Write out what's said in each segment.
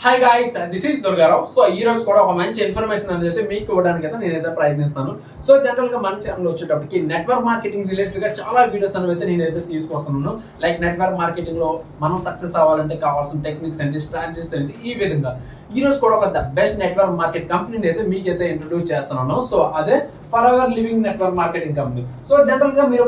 Hi guys, this is Durgarao. So ఈ రోజు కూడా ఒక మంచి ఇన్ఫర్మేషన్ అనేది అయితే మీకు ఇవ్వడానికి అయితే నేనైతే ప్రయత్నిస్తాను. సో జనరల్ గా మన ఛానల్ వచ్చేటప్పటికి నెట్వర్క్ మార్కెటింగ్ రిలేటెడ్ గా చాలా వీడియోస్ అనేవి అయితే నేనైతే తీసుకొస్తున్నాను. లైక్ నెట్వర్క్ మార్కెటింగ్ లో మనం సక్సెస్ అవ్వాలంటే కావాల్సిన టెక్నిక్స్ ఏంటి, స్ట్రాటజీస్ ఏంటి, ఈ విధంగా ఈ రోజు కూడా ఒక ద బెస్ట్ నెట్వర్క్ మార్కెట్ కంపెనీని అయితే మీకైతే ఇంట్రొడ్యూస్ చేస్తున్నాను. సో అదే forever living network marketing company. So general గా మీరు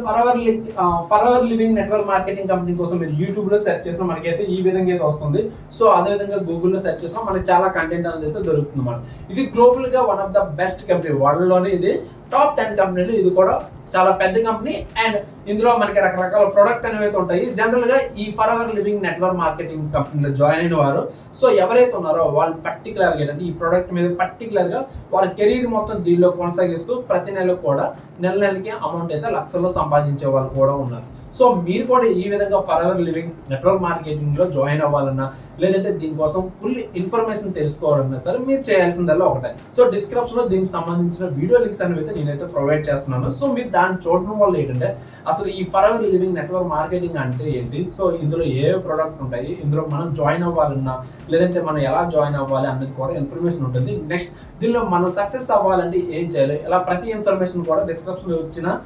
forever living network marketing company కోసం మీరు యూట్యూబ్ లో సెర్చ్ చేసినా మనకైతే ఈ విధంగా అయితే వస్తుంది. సో అదే విధంగా గూగుల్లో సెర్చ్ చేసినా మనకి చాలా కంటెంట్ అనేది అయితే దొరుకుతుంది అన్నమాట. ఇది గ్లోబల్ గా one of the best company, world లోనే ఇది టాప్ 10 కంపెనీలు. ఇది కూడా చాలా పెద్ద కంపెనీ అండ్ ఇందులో మనకి రకరకాల ప్రొడక్ట్ అనేవి అయితే ఉంటాయి. జనరల్ గా ఈ ఫరెవర్ లివింగ్ నెట్వర్క్ మార్కెటింగ్ కంపెనీలో జాయిన్ అయిన వారు సో ఎవరైతే ఉన్నారో వాళ్ళు పర్టికులర్ గా ఈ ప్రొడక్ట్ మీద పర్టికులర్ గా వాళ్ళ కెరీర్ మొత్తం దీనిలో కొనసాగిస్తూ ప్రతి నెల కూడా నెలకి అమౌంట్ అయితే లక్షల్లో సంపాదించే వాళ్ళు కూడా ఉన్నారు. సో మీరు కూడా ఈ విధంగా ఫరెవర్ లివింగ్ నెట్వర్క్ మార్కెటింగ్ లో జాయిన్ అవ్వాలన్నా లేదంటే దీనికోసం ఫుల్ ఇన్ఫర్మేషన్ తెలుసుకోవాలన్నా సరే మీరు చేయాల్సిందల్లా ఒకటే. సో డిస్క్రిప్షన్ లో దీనికి సంబంధించిన వీడియో లింక్స్ అనేవి అయితే నేనైతే ప్రొవైడ్ చేస్తున్నాను. సో మీరు దాన్ని చూడడం వల్ల ఏంటంటే అసలు ఈ ఫరెవర్ లివింగ్ నెట్వర్క్ మార్కెటింగ్ అంటే ఏంటి, సో ఇందులో ఏ ప్రొడక్ట్ ఉంటాయి, ఇందులో మనం జాయిన్ అవ్వాలన్నా లేదంటే మనం ఎలా జాయిన్ అవ్వాలి అన్నది కూడా ఇన్ఫర్మేషన్ ఉంటుంది. నెక్స్ట్ దీనిలో మనం సక్సెస్ అవ్వాలంటే ఏం చేయాలి, ఇలా ప్రతి ఇన్ఫర్మేషన్ కూడా డిస్క్రిప్షన్ లో వచ్చిన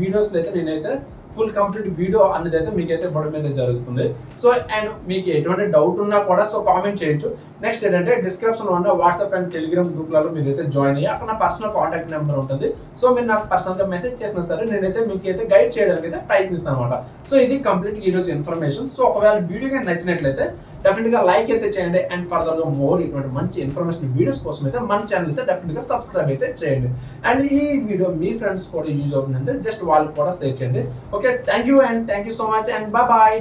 వీడియోస్ అయితే నేనైతే ఫుల్ కంప్లీట్ వీడియో అనేది అయితే మీకైతే ఇవ్వడం మీద జరుగుతుంది. సో అండ్ మీకు ఎటువంటి డౌట్ ఉన్నా కూడా సో కామెంట్ చేయొచ్చు. నెక్స్ట్ ఏంటంటే డిస్క్రిప్షన్ లో ఉన్న వాట్సాప్ అండ్ టెలిగ్రామ్ గ్రూప్లలో మీరైతే జాయిన్ అయ్యి అక్కడ నా పర్సనల్ కాంటాక్ట్ నెంబర్ ఉంటుంది. సో మీరు నాకు పర్సనల్ గా మెసేజ్ చేసినా సరే నేనైతే మీకైతే గైడ్ చేయడానికి అయితే ప్రయత్నిస్తాను అనమాట. సో ఇది కంప్లీట్ ఈ రోజు ఇన్ఫర్మేషన్. సో ఒకవేళ వీడియో కానీ నచ్చినట్లయితే డెఫినెట్ గా లైక్ అయితే చేయండి అండ్ ఫర్దర్ గా మోర్ ఇటువంటి మంచి ఇన్ఫర్మేషన్ వీడియోస్ కోసం అయితే మన ఛానల్ అయితే డెఫినెట్ గా సబ్స్క్రైబ్ అయితే చేయండి. అండ్ ఈ వీడియో మీ ఫ్రెండ్స్ కూడా యూజ్ అవుతుందంటే జస్ట్ వాళ్ళు కూడా షేర్ చేయండి. Okay, thank you so much and bye.